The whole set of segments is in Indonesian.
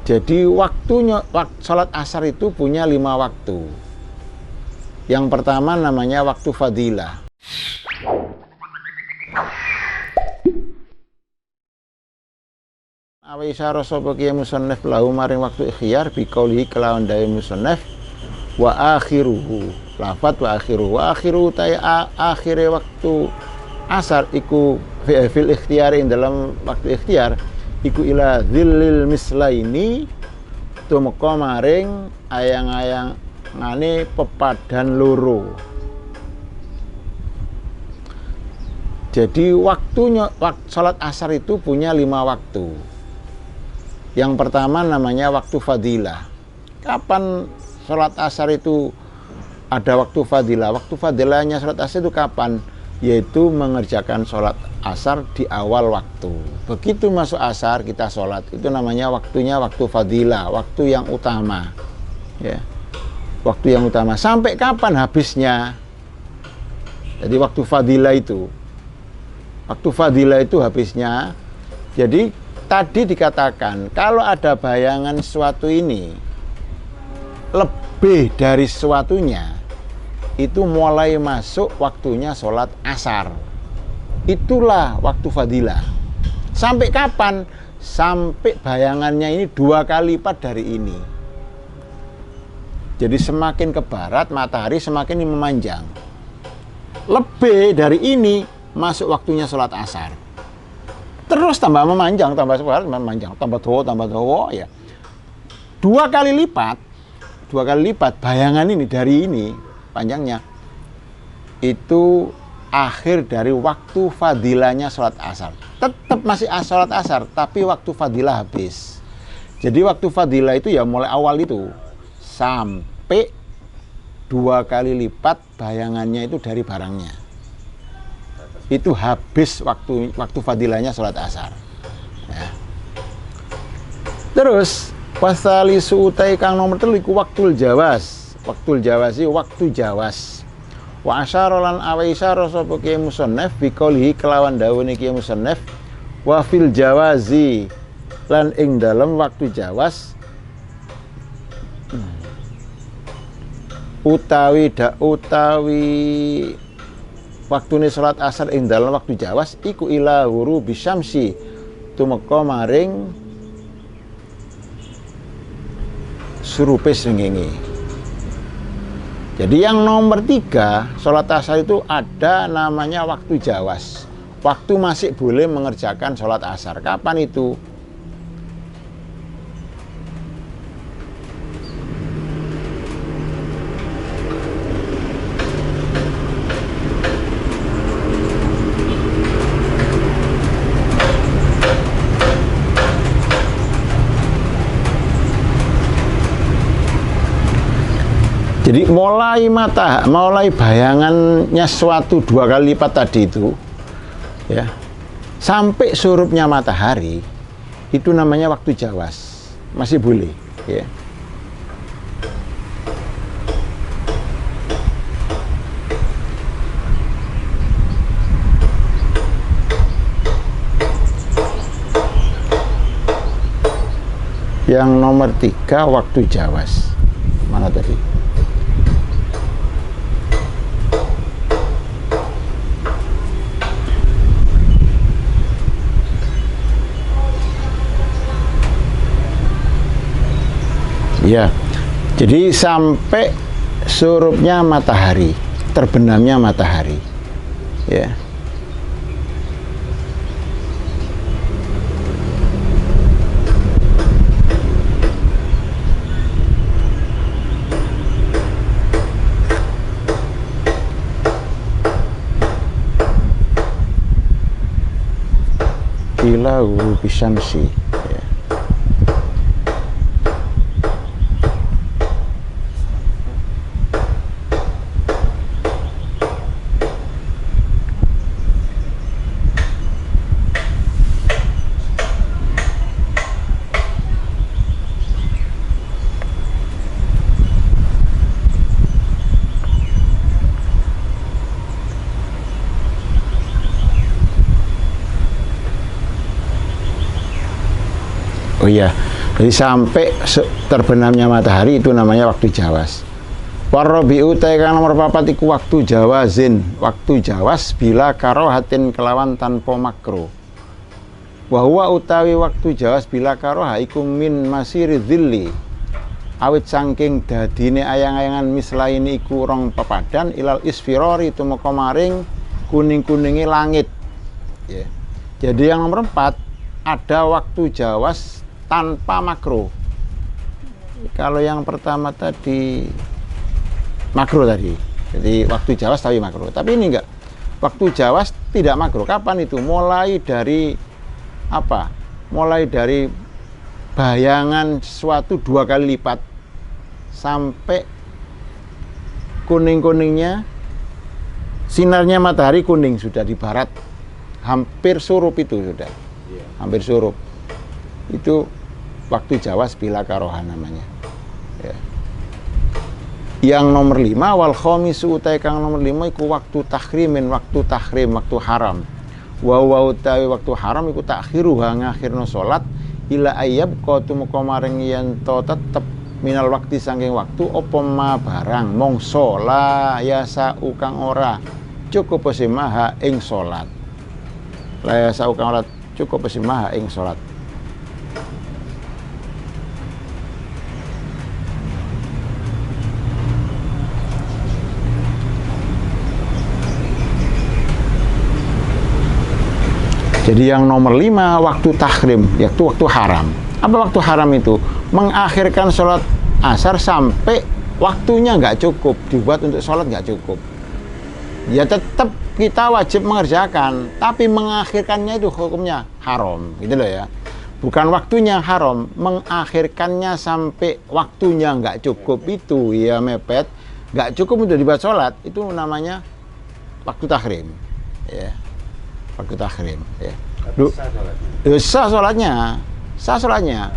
Jadi sholat asar itu punya 5 waktu. Yang pertama namanya waktu fadilah. Awa isyara sapa kiye musannaf lahu maring waktu ikhtiyar biqaulihi kelawan dawe musannaf wa akhiruhu. Lafat wa akhiruhu ta akhire waktu asar iku fil ikhtiyar dalam waktu ikhtiyar iku ila dzillil mislaini tumeka maring ayang-ayangane pepadan loro. Jadi sholat asar itu punya 5 waktu. Yang pertama namanya waktu fadilah. Kapan sholat asar itu ada waktu fadilah? Waktu fadilahnya sholat asar itu kapan? Yaitu mengerjakan sholat asar di awal waktu. Begitu masuk asar kita sholat, itu namanya waktunya waktu fadilah, waktu yang utama. Ya. Waktu yang utama. Sampai kapan habisnya? Jadi waktu fadilah itu. Waktu fadilah itu habisnya. Jadi tadi dikatakan kalau ada bayangan sesuatu ini lebih dari sesuatunya, itu mulai masuk waktunya sholat asar. Itulah waktu fadilah. Sampai kapan? Sampai bayangannya ini 2 kali lipat dari ini. Jadi semakin ke barat matahari semakin memanjang. Lebih dari ini masuk waktunya sholat asar. Terus tambah memanjang, tambah memanjang, tambah dawa ya. 2 kali lipat bayangan ini dari ini panjangnya. Itu akhir dari waktu fadilahnya sholat asar. Tetap masih sholat asar, tapi waktu fadilah habis. Jadi waktu fadilah itu ya mulai awal itu sampai 2 kali lipat bayangannya itu dari barangnya. Itu habis waktu fadilahnya sholat asar. Ya. Terus pasali suutai kang nomor 3 iku waktul jawas. Waktul jawasi waktu jawas. Wa asyara lan awa isyara sapa kiye musannaf biqaulihi kelawan dawuhe kiye musannaf wa fil jawazi lan ing dalem waktu jawas utawi waktune salat asar ing dalam waktu jawas iku ila ghurubi syamsi tumeka maring surupe srengenge. Jadi yang nomor 3 salat asar itu ada namanya waktu jawas. Waktu masih boleh mengerjakan salat asar. Kapan itu? Jadi mulai bayangannya suatu 2 kali lipat tadi itu, ya, sampai surupnya matahari, itu namanya waktu jawas, masih boleh, ya. Yang nomor 3 waktu jawas, mana tadi? Ya, jadi sampai surupnya matahari, terbenamnya matahari, ya. Ila ghurubi syamsi. Oh iya, Jadi sampai terbenamnya matahari itu namanya waktu jawas. Warabi'u kang nomor 4 iku waktu jawazin, waktu jawas bila karohatin kelawan tanpa makruh. Wa huwa utawi waktu jawas bila karoha iku min masiri dhilli. Awit saking dadine ayang-ayangan mislaini iku rong pepadan ilal isfirori tumeka maring kuning-kuningi langit. Ya. Jadi yang nomor 4 ada waktu jawas tanpa makruh. Kalau yang pertama tadi makruh tadi. Jadi waktu jawas tapi makruh. Tapi ini enggak. Waktu jawas tidak makruh. Kapan itu? Mulai dari apa? Mulai dari bayangan sesuatu 2 kali lipat sampai kuning-kuningnya sinarnya matahari kuning sudah di barat. Hampir surup itu sudah. Hampir surup. Itu waktu jawas bila karoha namanya. Ya. Yang nomor 5 wal khamisu utai kang nomor 5 iku waktu tahrimin, waktu tahrim, waktu haram. Wa utawi waktu haram iku takhiruha ngakhirno salat ila ayyab qatumka maring yen to tetep minal waktu saking waktu apa ma barang mongso la yasa kang ora cukup semaha ing salat. La yasa kang ora cukup semaha ing salat. Jadi yang nomor 5 waktu tahrim, yaitu waktu haram. Apa waktu haram itu? Mengakhirkan sholat asar sampai waktunya nggak cukup, dibuat untuk sholat nggak cukup. Ya tetap kita wajib mengerjakan, tapi mengakhirkannya itu hukumnya haram, gitu loh ya. Bukan waktunya haram, mengakhirkannya sampai waktunya nggak cukup itu ya mepet, nggak cukup untuk dibuat sholat, itu namanya waktu tahrim, ya. Waktu tahrim, ya. Sah sholatnya, sah sholatnya,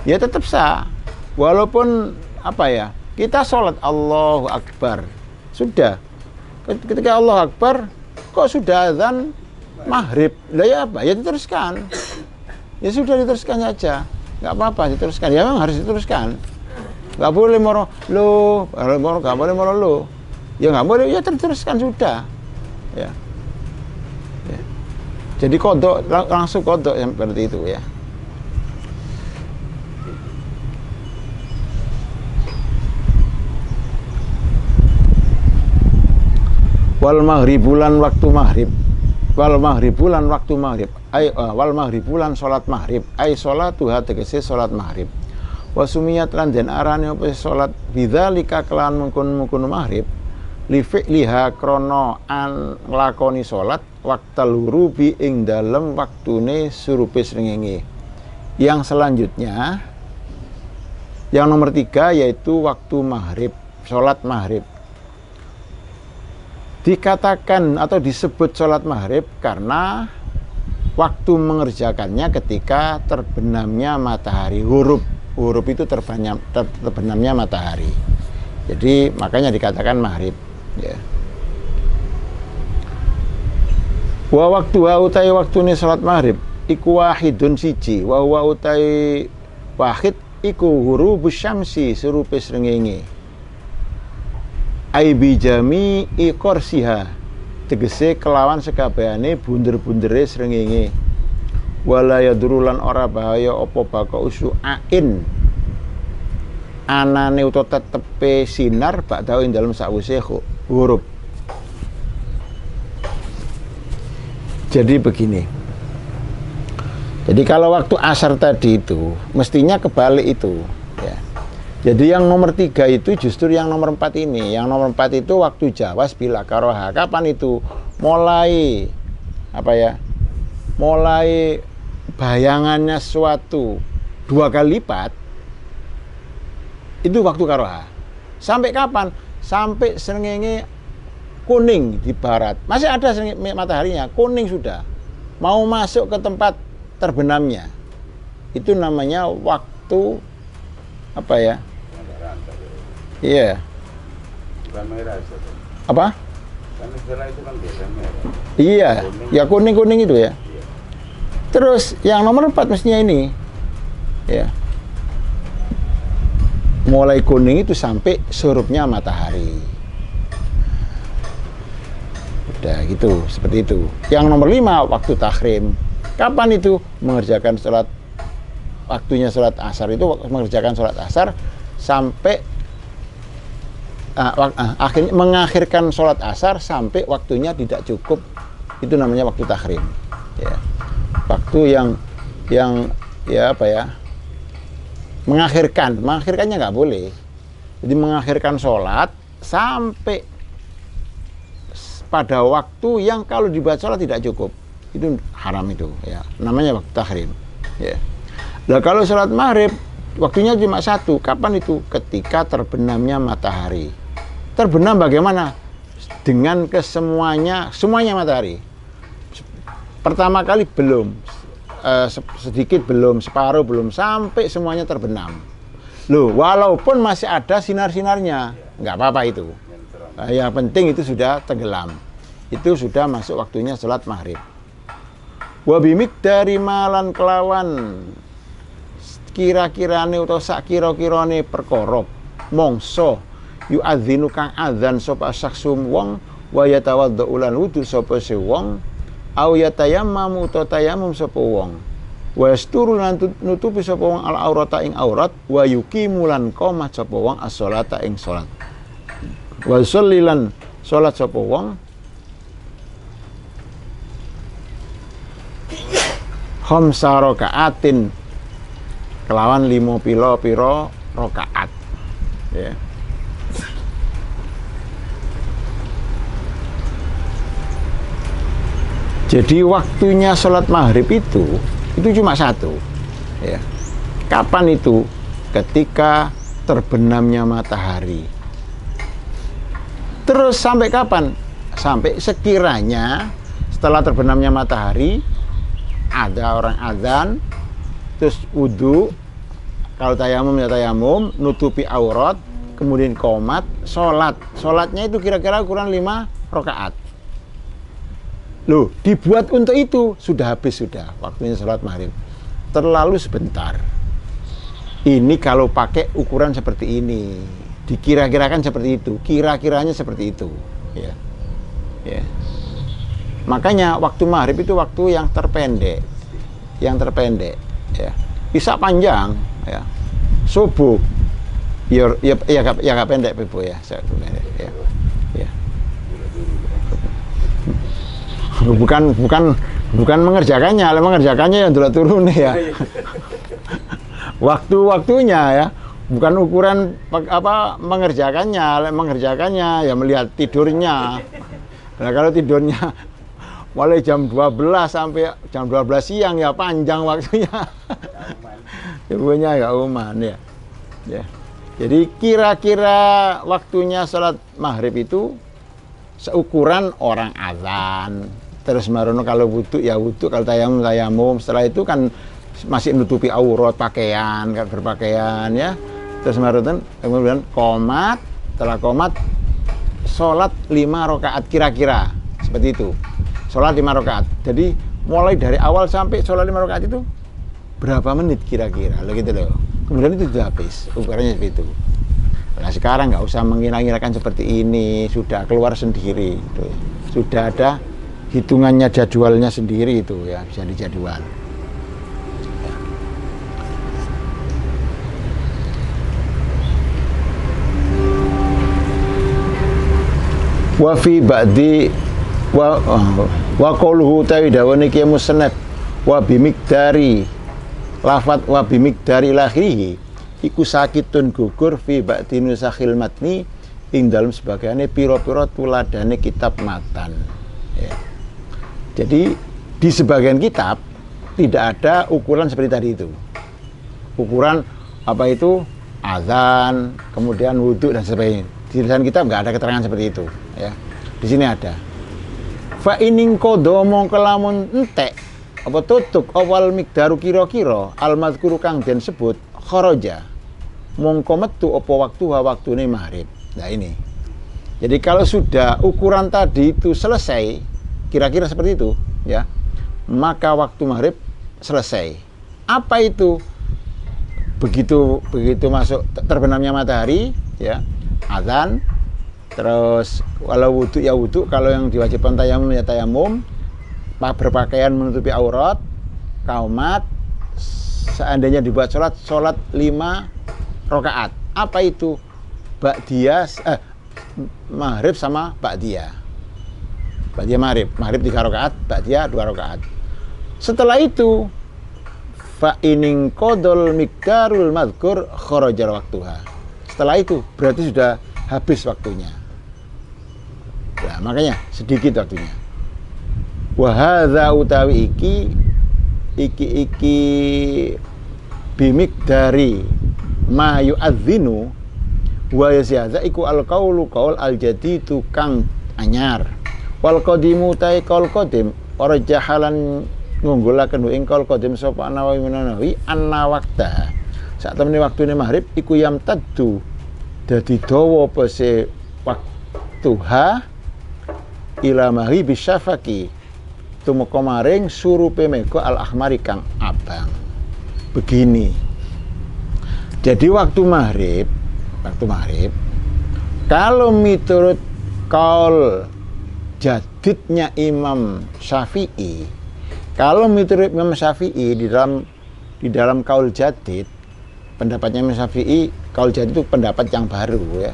ya tetap sah. Walaupun apa ya, kita sholat Allahu Akbar, sudah. Ketika Allahu Akbar, kok sudah azan maghrib, lah ya apa? Ya diteruskan, ya sudah diteruskan saja, nggak apa-apa diteruskan. Ya memang harus diteruskan, nggak boleh moro lo, nggak boleh moro lo, ya nggak boleh, ya diteruskan sudah, ya. Jadi kodok, langsung kodok yang seperti itu ya. Wal maghribulan waktu maghrib. Wal maghribulan waktu maghrib. Wal maghribulan salat maghrib. Ai salatuha tegese salat maghrib. Wa sumiyat lan den arane apa salat bidzalika kelan mungkun maghrib. Li fi'liha krana an nglakoni salat waqtal hurubi ing dalem waktune surupe srengenge. Yang selanjutnya yang nomor 3 yaitu waktu maghrib, salat maghrib. Dikatakan atau disebut salat maghrib karena waktu mengerjakannya ketika terbenamnya matahari. Huruf itu terbenamnya matahari. Jadi makanya dikatakan maghrib. Ya. Wa waktu utai waktune salat maghrib iku wahidun siji wa utai wahid iku ghurubus syamsi surupe srengenge ai bijami iqorsiha tegese kelawan sekabehane bunder-bundere srengenge wala yadrulan ora bahaya apa baka usu'ain anane utawa tetepe sinar bakda ing dalem sakwise huruf. Jadi begini. Jadi kalau waktu asar tadi itu mestinya kebalik itu ya. Jadi yang nomor 3 itu justru yang nomor 4 ini. Yang nomor 4 itu waktu jawas bila karoha. Kapan itu? Mulai apa ya? Mulai bayangannya suatu 2 kali lipat itu waktu karoha. Sampai kapan? Sampai srengenge kuning di barat. Masih ada mataharinya, kuning sudah. Mau masuk ke tempat terbenamnya. Itu namanya waktu apa ya? Iya. Apa? Iya, ya kuning-kuning itu ya. Terus yang nomor 4 mestinya ini. Ya. mulai kuning itu sampai surupnya matahari. Udah gitu, seperti itu. Yang nomor 5, waktu takhrim. Kapan itu? Mengerjakan sholat, waktunya sholat asar itu mengerjakan sholat asar sampai akhirnya mengakhirkan sholat asar sampai waktunya tidak cukup, itu namanya waktu takhrim. Ya. Waktu yang ya apa ya? Mengakhirkannya nggak boleh. Jadi mengakhirkan sholat sampai pada waktu yang kalau dibuat sholat tidak cukup, itu haram itu, ya. Namanya waktu takhrim. Ya. Nah kalau sholat maghrib waktunya cuma 1. Kapan itu? Ketika terbenamnya matahari. Terbenam bagaimana? Dengan semuanya matahari. Pertama kali belum, sedikit belum, separuh belum, sampai semuanya terbenam. Loh, walaupun masih ada sinar-sinarnya, nggak apa-apa itu. Yang penting itu sudah tenggelam. Itu sudah masuk waktunya sholat maghrib. Wabimik dari malan kelawan kira-kirane utawa sak kira-kirane perkara mongso yu'adzinu kang adzan sapa saksum wong wa yatawaddu ulan wudu sapa se wong au yatayammamu utawa tayamum sapa wong wa yasturu lan nutupi sapa wong al aurata ing aurat wa yuqimulan qomat sapa wong as-sholata ing salat wa shollilan salat sapa wong khamsa rakaatin kelawan 5 pira rakaat, ya. Jadi waktunya sholat maghrib itu cuma 1, ya. Kapan itu? Ketika terbenamnya matahari. Terus sampai kapan? Sampai sekiranya setelah terbenamnya matahari ada orang azan, terus wudu, kalau tayamum ya tayamum, nutupi aurat, kemudian qomat, sholatnya itu kira-kira ukuran 5 rakaat. Loh, dibuat untuk itu, sudah habis sudah waktunya sholat maghrib. Terlalu sebentar. Ini kalau pakai ukuran seperti ini, dikira-kirakan seperti itu, kira-kiranya seperti itu, ya. Ya. Makanya waktu maghrib itu waktu yang terpendek, ya. Bisa panjang, ya. Subuh, ya gak pendek, Ibu, ya. Ya. Ya. Bukan mengerjakannya yang dulu turun, ya. Waktunya, ya. Bukan ukuran mengerjakannya ya melihat tidurnya. Nah, kalau tidurnya mulai jam 12 sampai jam 12 siang ya panjang waktunya. Ibunya ya uman, ya. Ya. Jadi kira-kira waktunya sholat maghrib itu seukuran orang azan. Terus marono kalau wudu ya wudu, kalau tayamum. Setelah itu kan masih nutupi aurat pakaian, kan berpakaian, ya. Terus marono kemudian qomat, setelah qomat sholat 5 rakaat kira-kira seperti itu. Sholat 5 rakaat. Jadi mulai dari awal sampai sholat 5 rakaat itu berapa menit kira-kira, gitu loh. Kemudian itu sudah habis, ukurannya seperti itu. Nah sekarang nggak usah mengira-ngirakan seperti ini, sudah keluar sendiri, gitu. Sudah ada hitungannya, jadwalnya sendiri itu, ya, bisa dijadwal. Wa fi ba'di wa qawluhu tawi dawane ki musannaf wa bimiqdari lafat wa bimiqdari lakhirihi iku sakitun gugur fi ba'di nusakhil matni ing dalem sebagaiane pira-pira tuladane kitab matan, ya. Jadi di sebagian kitab tidak ada ukuran seperti tadi itu. Ukuran apa itu? Azan, kemudian wudhu dan sebagainya. Di tulisan kitab nggak ada keterangan seperti itu, ya. Di sini ada. Fa ining kodomo kelamun entek apa tutuk awal mikdaru kira-kira al-mazkuru kang den sebut kharaja mongko metu apa waktune maghrib. Nah ini. Jadi kalau sudah ukuran tadi itu selesai, kira-kira seperti itu, ya, maka waktu maghrib selesai. Apa itu? begitu masuk terbenamnya matahari ya azan, terus kalau wudhu ya wudhu, kalau yang diwajibkan tayamum ya tayamum, berpakaian menutupi aurat, qaumat, seandainya dibuat sholat 5 rakaat. Apa itu? Ba'diyah, maghrib sama ba'diyah. Ba'diyah maghrib 3 rakaat, ba'diyah 2 rakaat. Setelah itu fa inin qadul miqdarul madhkur kharaja waqtuha. Setelah itu berarti sudah habis waktunya. Nah, makanya sedikit waktunya. Wa hadza utawi iki bimiqdari ma yu'adzinu wa yazza iku alqaulu qaul aljadidu kang anyar wal qadimu ta qaul qadim ora jahalan ngunggulaken ing qaul qadim sapa Nawawi Nawawi anna waqta sak temene waktune maghrib iku yam taddu dadi dawa pese waktuha ila maghrib syafaqi tumeka maring surupe mega al ahmari kang abang. Begini, jadi waktu maghrib kalau miturut kaul jadidnya Imam Syafi'i, kalau miturut Imam Syafi'i di dalam kaul jadid, pendapatnya Imam Syafi'i, kaul jadid itu pendapat yang baru ya,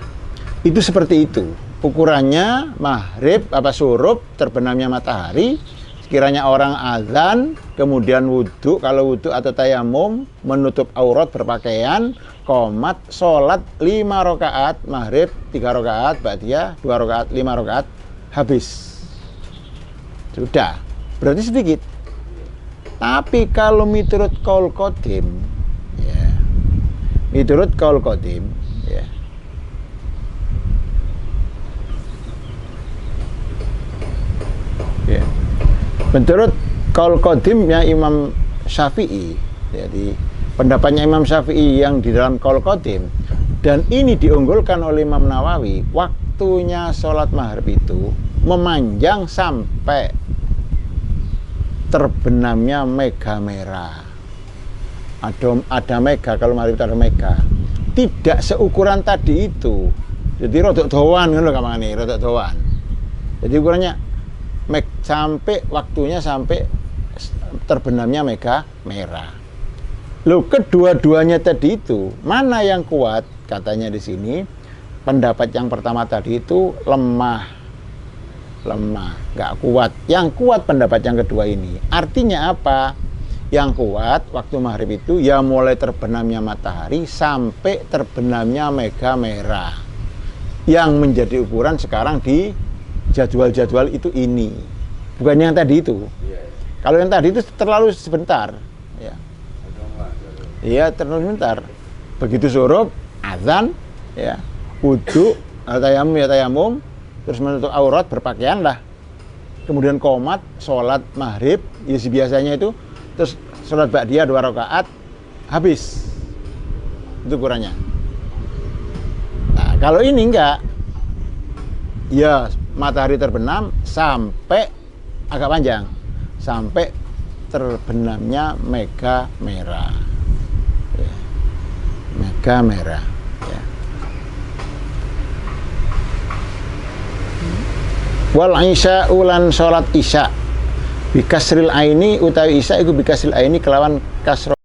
itu seperti itu ukurannya. Maghrib surup terbenamnya matahari, sekiranya orang azan kemudian wudhu, kalau wudhu atau tayamum, menutup aurat, berpakaian, qomat, sholat 5 rakaat, maghrib 3 rakaat, ba'diyah 2 rakaat, 5 rakaat, habis. Sudah, berarti sedikit. Tapi kalau miturut qaul qadim ya, miturut qaul qadim ya, ya, menurut qaul qadimnya Imam Syafi'i, jadi pendapatnya Imam Syafi'i yang di dalam qaul qadim, dan ini diunggulkan oleh Imam Nawawi, waktunya sholat maghrib itu memanjang sampai terbenamnya mega merah. Ada mega, kalau maghrib itu ada mega, tidak seukuran tadi itu. Jadi rodok doan kan lho kamane, rodok doan. Jadi ukurannya sampai waktunya sampai terbenamnya mega merah. Loh, kedua-duanya tadi itu mana yang kuat? Katanya di sini pendapat yang pertama tadi itu lemah, nggak kuat. Yang kuat pendapat yang kedua ini. Artinya apa? Yang kuat waktu maghrib itu ya mulai terbenamnya matahari sampai terbenamnya mega merah. Yang menjadi ukuran sekarang di jadwal-jadwal itu ini, bukan yang tadi itu. Kalau yang tadi itu terlalu sebentar ya. Iya, terlalu sebentar. Begitu surup, azan ya, wudhu, tayamum ya tayamum, terus menutup aurat, berpakaian lah, kemudian qomat, sholat maghrib ya biasanya itu, terus sholat ba'diyah 2 rakaat, habis. Itu ukurannya. Nah, kalau ini enggak, ya matahari terbenam sampai agak panjang, sampai terbenamnya mega merah ya. Mega merah ya. Wal isya ulan sholat isya bikasril aini utawi isya iku bikasril aini kelawan kasro